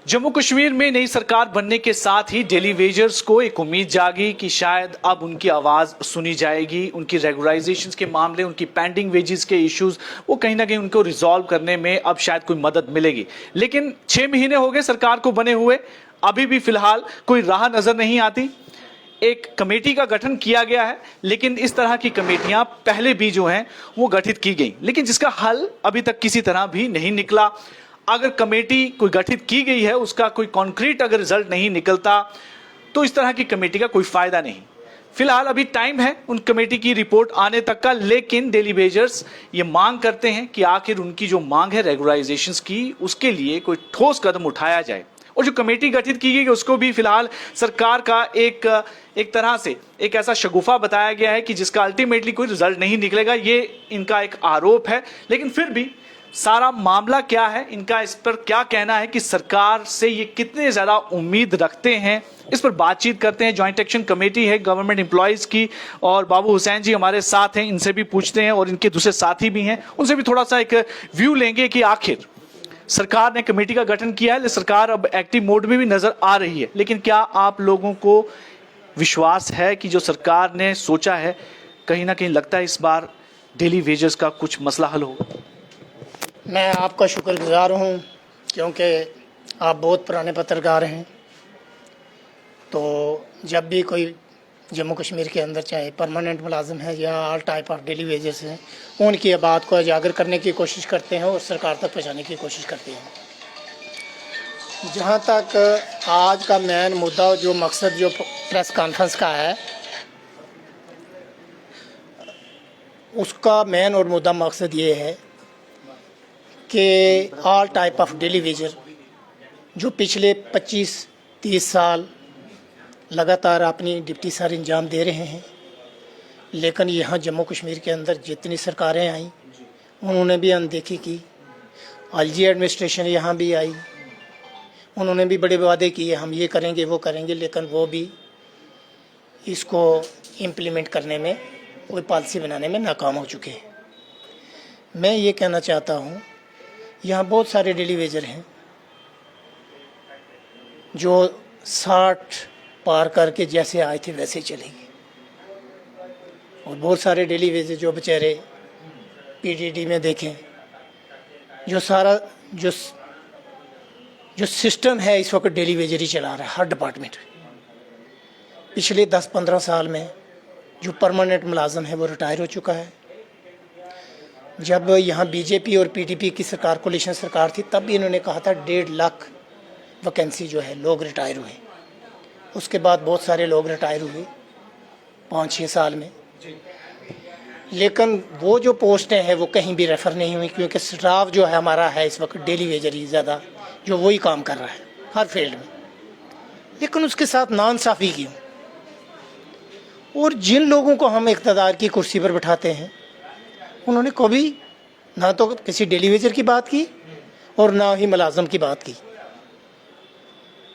जम्मू कश्मीर में नई सरकार बनने के साथ ही डेली वेजर्स को एक उम्मीद जागी कि शायद अब उनकी आवाज़ सुनी जाएगी। उनकी रेगुलराइजेशंस के मामले, उनकी पेंडिंग वेजेस के इश्यूज, वो कहीं ना कहीं उनको रिजॉल्व करने में अब शायद कोई मदद मिलेगी। लेकिन 6 महीने हो गए सरकार को बने हुए, अभी भी फिलहाल कोई राह नजर नहीं आती। एक कमेटी का गठन किया गया है, लेकिन इस तरह की कमेटियां पहले भी जो हैं वो गठित की गई, लेकिन जिसका हल अभी तक किसी तरह भी नहीं निकला। अगर कमेटी कोई गठित की गई है, उसका कोई कॉन्क्रीट अगर रिजल्ट नहीं निकलता तो इस तरह की कमेटी का कोई फायदा नहीं। फिलहाल अभी टाइम है उन कमेटी की रिपोर्ट आने तक का, लेकिन डेली वेजर्स ये मांग करते हैं कि आखिर उनकी जो मांग है रेगुलराइजेशंस की, उसके लिए कोई ठोस कदम उठाया जाए। और जो कमेटी गठित की गई उसको भी फिलहाल सरकार का एक तरह से एक ऐसा शगुफा बताया गया है कि जिसका अल्टीमेटली कोई रिजल्ट नहीं निकलेगा, ये इनका एक आरोप है। लेकिन फिर भी सारा मामला क्या है, इनका इस पर क्या कहना है कि सरकार से ये कितने ज्यादा उम्मीद रखते हैं, इस पर बातचीत करते हैं। जॉइंट एक्शन कमेटी है गवर्नमेंट एम्प्लॉयज की, और बाबू हुसैन जी हमारे साथ हैं, इनसे भी पूछते हैं, और इनके दूसरे साथी भी हैं, उनसे भी थोड़ा सा एक व्यू लेंगे कि आखिर सरकार ने कमेटी का गठन किया है, सरकार अब एक्टिव मोड में भी नजर आ रही है, लेकिन क्या आप लोगों को विश्वास है कि जो सरकार ने सोचा है, कहीं ना कहीं लगता है इस बार डेली वेजेस का कुछ मसला हल होगा? मैं आपका शुक्रगुजार हूं, क्योंकि आप बहुत पुराने पत्रकार हैं। तो जब भी कोई जम्मू कश्मीर के अंदर चाहे परमानेंट मुलाजिम है या all type of daily wages हैं, उनकी बात को उजागर करने की कोशिश करते हैं और सरकार तक पहुंचाने की कोशिश करते हैं। जहां तक आज का मेन मुद्दा, जो मकसद जो प्रेस कॉन्फ्रेंस का है, उसका मेन और मुद्दा मकसद ये है कि all type of daily Vaser जो पिछले 25-30 साल लगातार अपनी ड्यूटी सर अंजाम दे रहे हैं, लेकिन यहाँ जम्मू कश्मीर के अंदर जितनी सरकारें आई उन्होंने भी अनदेखी की। अलजी एडमिनिस्ट्रेशन यहाँ भी आई, उन्होंने भी बड़े वादे किए, हम ये करेंगे वो करेंगे, लेकिन वो भी इसको इम्प्लीमेंट करने में, कोई पॉलिसी बनाने में नाकाम हो चुके हैं। मैं ये कहना चाहता हूँ, यहाँ बहुत सारे डेली वेजर हैं जो 60 पार करके जैसे आए थे वैसे चले गए, और बहुत सारे डेली वेजर जो बेचारे पीडीडी में देखें, जो सारा जो सिस्टम है इस वक्त डेली वेजर ही चला रहा है हर डिपार्टमेंट। पिछले 10-15 साल में जो परमानेंट मुलाजम है वो रिटायर हो चुका है। जब यहाँ बीजेपी और पीडीपी की सरकार, कोलिशन सरकार थी, तब भी इन्होंने कहा था 1.5 लाख वैकेंसी जो है लोग रिटायर हुए। उसके बाद बहुत सारे लोग रिटायर हुए 5-6 साल में, लेकिन वो जो पोस्टें हैं वो कहीं भी रेफ़र नहीं हुई, क्योंकि स्टाफ जो है हमारा है इस वक्त डेली वेजर ही ज़्यादा, जो वही काम कर रहा है हर फील्ड में। लेकिन उसके साथ नाइंसाफ़ी क्यों? और जिन लोगों को हम इक़्तिदार की कुर्सी पर बिठाते हैं, उन्होंने कभी ना तो किसी डेली वेजर की बात की और ना ही मुलाजम की बात की।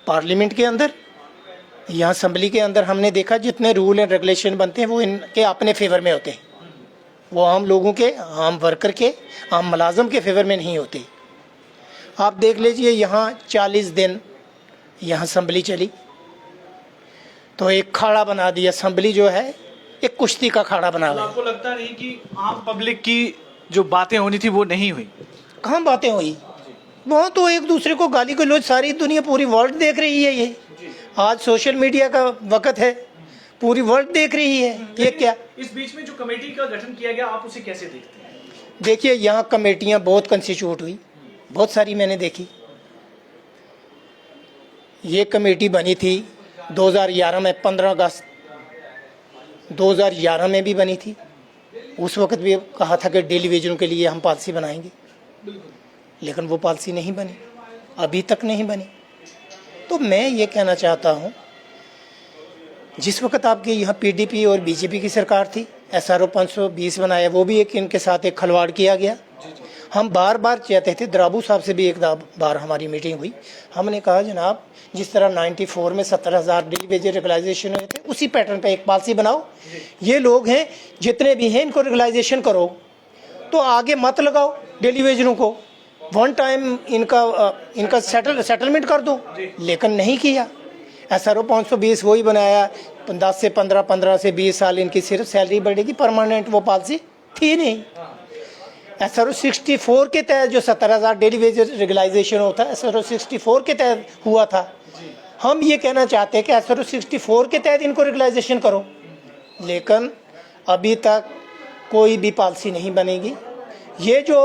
पार्लियामेंट के अंदर या असम्बली के अंदर हमने देखा जितने रूल एंड रेगुलेशन बनते हैं वो इनके अपने फेवर में होते हैं, वो आम लोगों के, आम वर्कर के, आम मुलाजम के फेवर में नहीं होते। आप देख लीजिए, यहाँ 40 दिन यहाँ असम्बली चली तो एक खाड़ा बना दिया। असम्बली जो है एक कुश्ती का खाड़ा बना दिया। आपको लगता नहीं कि आम पब्लिक की जो बातें होनी थी वो नहीं हुई? कहाँ बातें हुई? वहाँ तो एक दूसरे को गाली गलौज, सारी दुनिया, पूरी वर्ल्ड देख रही है। ये आज सोशल मीडिया का वक्त है, पूरी वर्ल्ड देख रही है। ये क्या, इस बीच में जो कमेटी का गठन किया गया, आप उसे कैसे देखते हैं? देखिए, यहाँ कमेटियाँ बहुत कंस्टिट्यूट हुई, बहुत सारी मैंने देखी। ये कमेटी बनी थी 2011 में, 15 अगस्त 2011 में भी बनी थी। उस वक्त भी कहा था कि डेली वेजरों के लिए हम पॉलिसी बनाएंगे, लेकिन वो पॉलिसी नहीं बनी, अभी तक नहीं बनी। तो मैं ये कहना चाहता हूँ, जिस वक्त आपके यहाँ पीडीपी और बीजेपी की सरकार थी, SRO 520 बनाया, वो भी एक इनके साथ एक खलवाड़ किया गया। हम बार बार चाहते थे, द्राबू साहब से भी एक बार हमारी मीटिंग हुई, हमने कहा जनाब जिस तरह 94 में 70,000 डेली वेजर रेगुलाइजेशन हुए थे, उसी पैटर्न पे एक पॉलिसी बनाओ। ये लोग हैं जितने भी हैं इनको रेगुलाइजेशन करो, तो आगे मत लगाओ डेली वेजरों को। वन टाइम इनका सेटलमेंट कर दो, लेकिन नहीं किया। SRO 520 वही बनाया, 10 से 15 से 20 साल इनकी सिर्फ सैलरी बढ़ेगी, परमानेंट वो पॉलिसी थी नहीं। SRO 64 के तहत जो 17,000 डेली वेज रेगुलाइजेशन होता है, SRO 64 के तहत हुआ था। हम ये कहना चाहते हैं कि SRO 64 के तहत इनको रेगुलाइजेशन करो, लेकिन अभी तक कोई भी पॉलिसी नहीं बनेगी। ये जो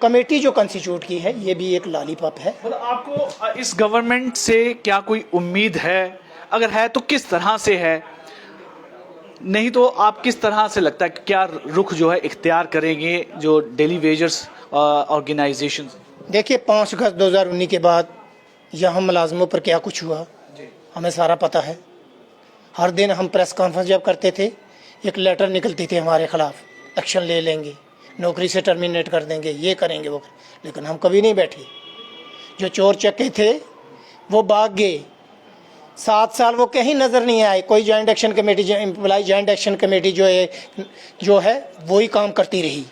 कमेटी जो कंस्टिट्यूट की है, ये भी एक लॉलीपॉप है। मतलब आपको इस गवर्नमेंट से क्या कोई उम्मीद है? अगर है तो किस तरह से है? नहीं तो आप किस तरह से लगता है कि क्या रुख जो है इख्तियार करेंगे जो डेली वेजर्स ऑर्गेनाइजेशन? देखिए, 5 अगस्त 2019 के बाद यहाँ मुलाजमों पर क्या कुछ हुआ हमें सारा पता है। हर दिन हम प्रेस कॉन्फ्रेंस जब करते थे, एक लेटर निकलती थी हमारे ख़िलाफ़, एक्शन ले लेंगे, नौकरी से टर्मिनेट कर देंगे, ये करेंगे वो, लेकिन हम कभी नहीं बैठे। जो चोर चक्के थे वो भाग गए, 7 साल वो कहीं नज़र नहीं आए। कोई joint action committee, employ joint action committee जो है वही काम करती रही,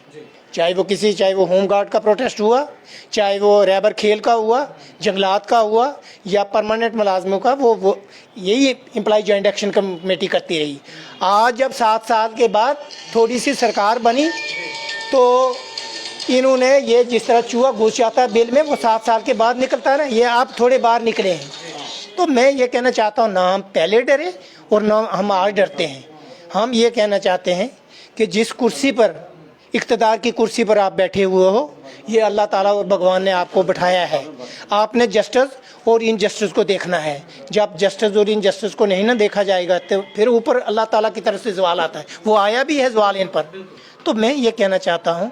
चाहे वो होम गार्ड का प्रोटेस्ट हुआ, चाहे वो रैबर खेल का हुआ, जंगलात का हुआ, या परमानेंट मुलाजमों का, वो यही एम्प्लॉय जॉइंट एक्शन कमेटी करती रही। आज जब 7 साल के बाद थोड़ी सी सरकार बनी तो इन्होंने ये जिस तरह चूहा घुस जाता है बिल में, वो 7 साल के बाद निकलता है ना, ये आप थोड़े बाहर निकले हैं। तो मैं ये कहना चाहता हूँ, ना हम पहले डरे और ना हम आज डरते हैं। हम ये कहना चाहते हैं कि जिस कुर्सी पर, इक़्तिदार की कुर्सी पर आप बैठे हुए हो, ये अल्लाह ताला और भगवान ने आपको बिठाया है। आपने जस्टिस और इनजस्टिस को देखना है। जब जस्टिस और इनजस्टिस को नहीं ना देखा जाएगा तो फिर ऊपर अल्लाह ताला की तरफ से सवाल आता है। वो आया भी है सवाल इन पर। तो मैं ये कहना चाहता हूँ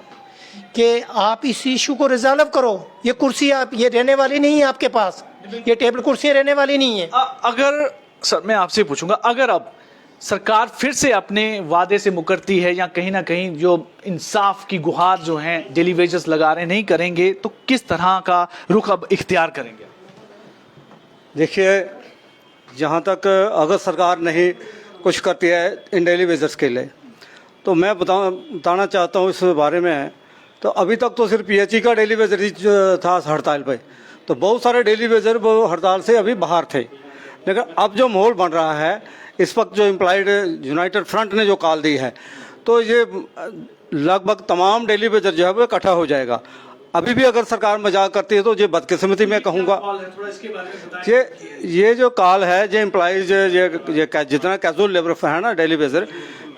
कि आप इस इशू को रिजॉल्व करो। ये कुर्सी आप ये रहने वाली नहीं है आपके पास, ये टेबल कुर्सी रहने वाली नहीं है। अगर सर मैं आपसे पूछूंगा, अगर अब सरकार फिर से अपने वादे से मुकरती है या कहीं ना कहीं जो इंसाफ की गुहार जो हैं डेली वेजेस लगा रहे नहीं करेंगे, तो किस तरह का रुख अब इख्तियार करेंगे? देखिए, जहाँ तक अगर सरकार नहीं कुछ करती है इन डेली वेजर्स के लिए, तो मैं बताना चाहता हूँ इस बारे में। तो अभी तक तो सिर्फ PHE का डेली वेजर ही था हड़ताल पे, तो बहुत सारे डेली वेजर वो हड़ताल से अभी बाहर थे। लेकिन अब जो माहौल बन रहा है इस वक्त, जो एम्प्लॉयड यूनाइटेड फ्रंट ने जो कॉल दी है, तो ये लगभग तमाम डेली वेजर जो है वो इकट्ठा हो जाएगा। अभी भी अगर सरकार मजाक करती है तो ये बदकिस्मती मैं कहूँगा। ये जो कॉल है, जो एम्प्लॉयज ये जितना कैजुअल लेबर है ना डेली वेजर,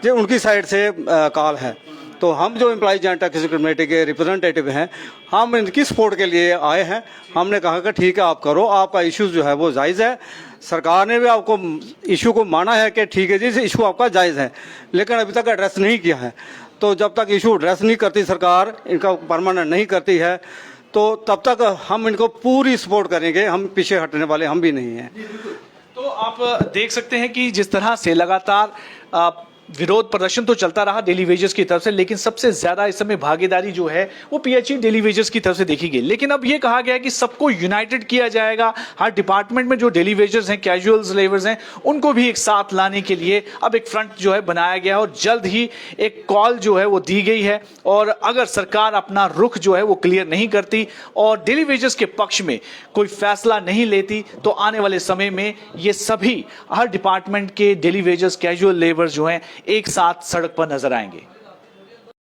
ये उनकी साइड से कॉल है। तो हम जो एम्प्लॉय जॉइंट एक्शन कमेटी के रिप्रेजेंटेटिव हैं, हम इनकी सपोर्ट के लिए आए हैं। हमने कहा कि ठीक है आप करो, आपका इशू जो है वो जायज़ है। सरकार ने भी आपको इशू को माना है कि ठीक है जी, इशू आपका जायज़ है, लेकिन अभी तक एड्रेस नहीं किया है। तो जब तक इशू एड्रेस नहीं करती सरकार, इनका परमानेंट नहीं करती है, तो तब तक हम इनको पूरी सपोर्ट करेंगे। हम पीछे हटने वाले हम भी नहीं हैं। तो आप देख सकते हैं कि जिस तरह से लगातार विरोध प्रदर्शन तो चलता रहा डेली वेजर्स की तरफ से, लेकिन सबसे ज्यादा इस समय भागीदारी जो है वो PHE डेली वेजर्स की तरफ से देखी गई। लेकिन अब ये कहा गया है कि सबको यूनाइटेड किया जाएगा। हर डिपार्टमेंट में जो डेली वेजर्स हैं, कैजुअल्स लेबर्स हैं, उनको भी एक साथ लाने के लिए अब एक फ्रंट जो है बनाया गया है और जल्द ही एक कॉल जो है वो दी गई है। और अगर सरकार अपना रुख जो है वो क्लियर नहीं करती और डेली वेजर्स के पक्ष में कोई फैसला नहीं लेती, तो आने वाले समय में ये सभी हर डिपार्टमेंट के डेली वेजर्स, कैजुअल लेबर्स जो हैं एक साथ सड़क पर नजर आएंगे।